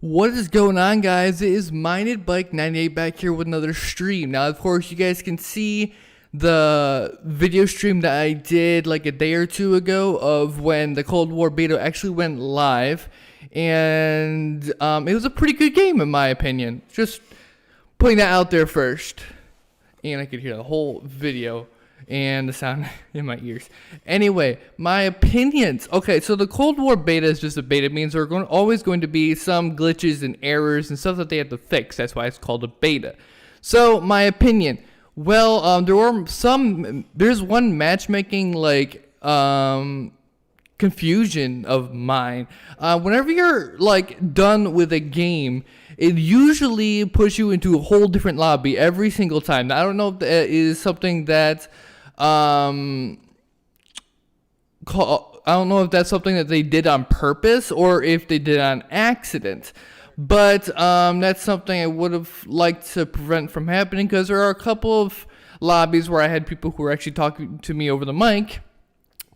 What is going on, guys? It is Minded Bike 98 back here with another stream. Now, of course, you guys can see the video stream that I did like a day or two ago of when the Cold War beta actually went live, and it was a pretty good game in my opinion. Just putting that out there first, and I could hear the whole video and the sound in my ears. Anyway, my opinions. Okay, so the Cold War beta is just a beta. It means there are always going to be some glitches and errors and stuff that they have to fix. That's why it's called a beta. So, my opinion. Well, there's one matchmaking, confusion of mine. Whenever you're, done with a game, it usually puts you into a whole different lobby every single time. Now, I don't know if that is something that I don't know if that's something that they did on purpose or if they did on accident. But that's something I would have liked to prevent from happening, because there are a couple of lobbies where I had people who were actually talking to me over the mic,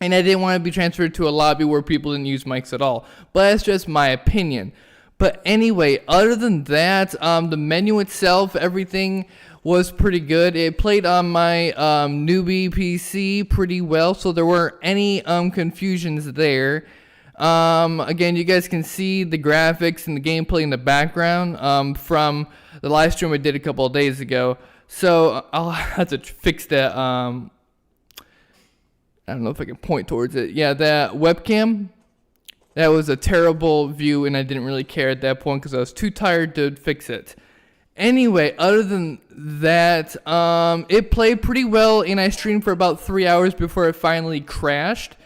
and I didn't want to be transferred to a lobby where people didn't use mics at all. But that's just my opinion. But anyway, other than that, the menu itself, everything was pretty good. It played on my newbie PC pretty well, so there weren't any confusions there. Again, you guys can see the graphics and the gameplay in the background from the live stream I did a couple of days ago. So I'll have to fix that. I don't know if I can point towards it. Yeah, that webcam. That was a terrible view, and I didn't really care at that point because I was too tired to fix it. Anyway, other than that, it played pretty well, and I streamed for about 3 hours before it finally crashed.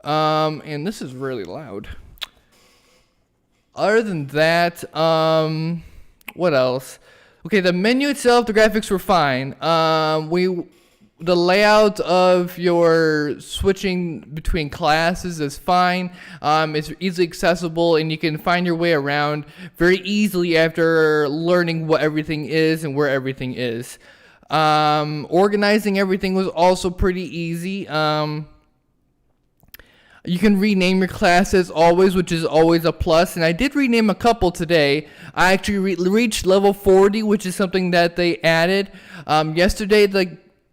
And this is really loud. Other than that, what else? Okay, the menu itself, the graphics were fine. The layout of your switching between classes is fine. It's easily accessible, and you can find your way around very easily after learning what everything is and where everything is. Organizing everything was also pretty easy. You can rename your classes always, which is always a plus, and I did rename a couple today. I actually reached level 40, which is something that they added. Yesterday,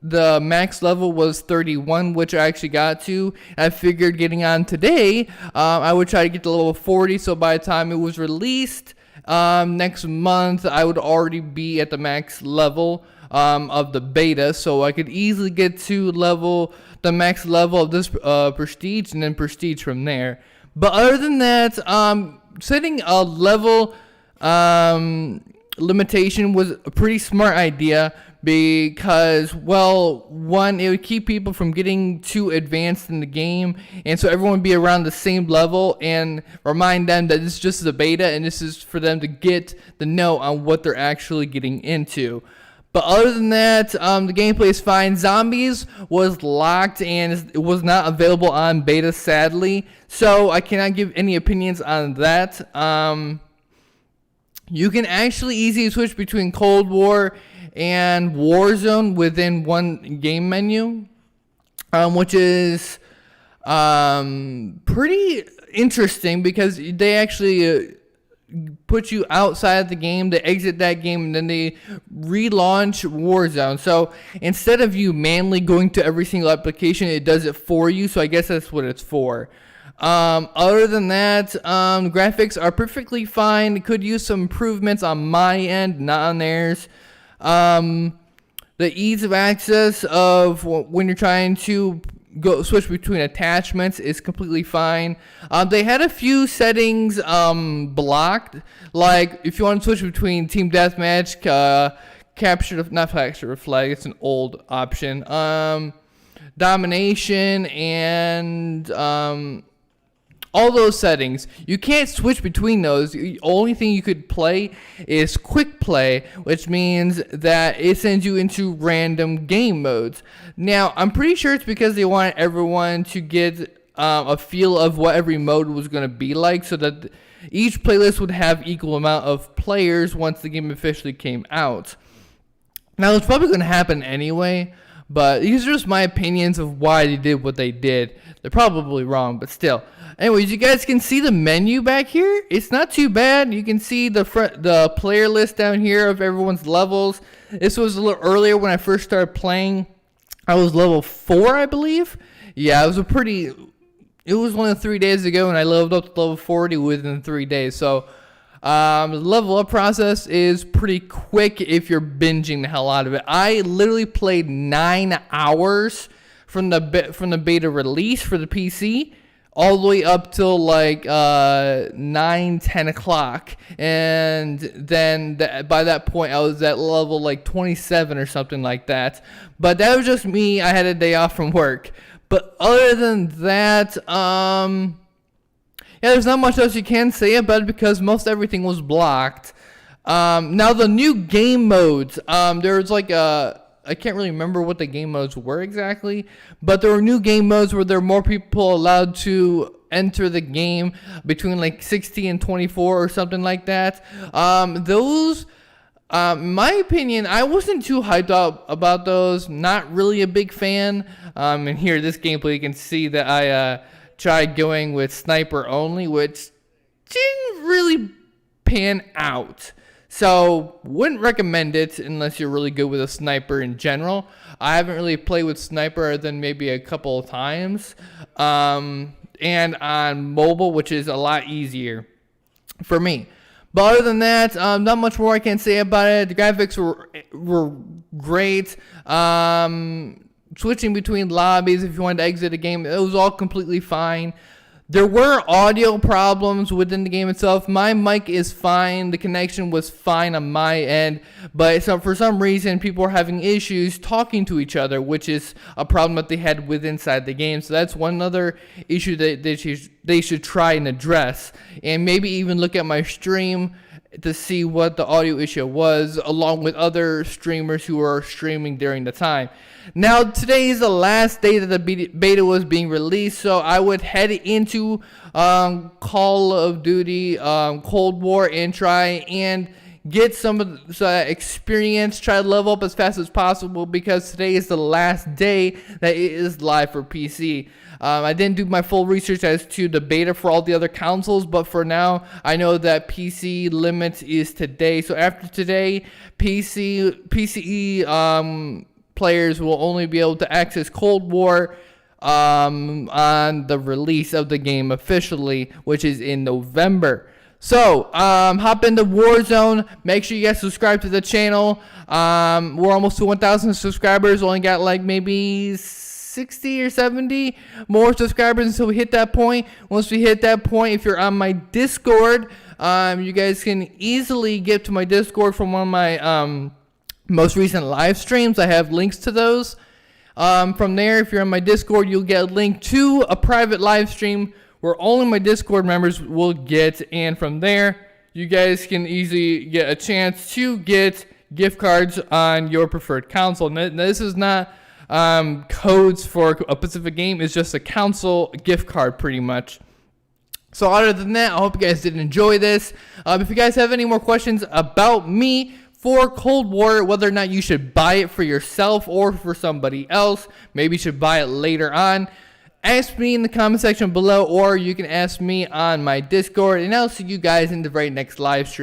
the max level was 31, which I actually got to. I figured getting on today, I would try to get to level 40, so by the time it was released next month, I would already be at the max level of the beta, so I could easily get to the max level of this prestige, and then prestige from there. But other than that, setting a level limitation was a pretty smart idea, because, well, one, it would keep people from getting too advanced in the game, and so everyone would be around the same level, and remind them that this is just a beta, and this is for them to get the know on what they're actually getting into. But other than that, the gameplay is fine. Zombies was locked, and it was not available on beta, sadly, so I cannot give any opinions on that. You can actually easily switch between Cold War and Warzone within one game menu, which is pretty interesting, because they actually put you outside of the game, they exit that game, and then they relaunch Warzone. So instead of you manually going to every single application, it does it for you, so I guess that's what it's for. Other than that, graphics are perfectly fine. Could use some improvements on my end, not on theirs. The ease of access of when you're trying to switch between attachments is completely fine. They had a few settings blocked, like if you want to switch between team deathmatch, not capture the flag, it's an old option, domination, and all those settings. You can't switch between those. The only thing you could play is quick play, which means that it sends you into random game modes. Now, I'm pretty sure it's because they wanted everyone to get a feel of what every mode was going to be like, so that each playlist would have equal amount of players once the game officially came out. Now, it's probably going to happen anyway, But these are just my opinions of why they did what they did. They're probably wrong, but still. Anyways, you guys can see the menu back here. It's not too bad. You can see the player list down here of everyone's levels. This was a little earlier when I first started playing. I was level 4, I believe. Yeah, it was only 3 days ago, and I leveled up to level 40 within 3 days. So the level up process is pretty quick if you're binging the hell out of it. I literally played 9 hours from the beta release for the PC all the way up till like 9-10 o'clock, and then by that point I was at level like 27 or something like that. But that was just me. I had a day off from work. But other than that, yeah, there's not much else you can say about it because most everything was blocked. Now the new game modes, there's like I can't really remember what the game modes were exactly, but there were new game modes where there were more people allowed to enter the game between like 60 and 24 or something like that. Those, in my opinion, I wasn't too hyped up about those. Not really a big fan. And here, this gameplay, you can see that I tried going with sniper only, which didn't really pan out. So, wouldn't recommend it unless you're really good with a sniper in general. I haven't really played with sniper other than maybe a couple of times. And on mobile, which is a lot easier for me. But other than that, not much more I can say about it. The graphics were great. Switching between lobbies if you wanted to exit a game, it was all completely fine. There were audio problems within the game itself. My mic is fine. The connection was fine on my end. But for some reason, people were having issues talking to each other, which is a problem that they had inside the game. So that's one other issue that they should try and address. And maybe even look at my stream to see what the audio issue was, along with other streamers who are streaming during the time. Now, today is the last day that the beta was being released, so I would head into Call of Duty Cold War and try and get some of the experience, try to level up as fast as possible because today is the last day that it is live for PC. I didn't do my full research as to the beta for all the other consoles, but for now, I know that PC limit is today. So after today, PCE players will only be able to access Cold War on the release of the game officially, which is in November. So, hop into Warzone. Make sure you guys subscribe to the channel. We're almost to 1,000 subscribers. Only got like maybe 60 or 70 more subscribers until we hit that point. Once we hit that point, if you're on my Discord, you guys can easily get to my Discord from one of my most recent live streams. I have links to those. From there, if you're on my Discord, you'll get a link to a private live stream where only my Discord members will get, and from there, you guys can easily get a chance to get gift cards on your preferred console. Now, this is not codes for a specific game, it's just a console gift card pretty much. So other than that, I hope you guys did enjoy this. If you guys have any more questions about me for Cold War, whether or not you should buy it for yourself or for somebody else, maybe you should buy it later on, ask me in the comment section below, or you can ask me on my Discord, and I'll see you guys in the very next live stream.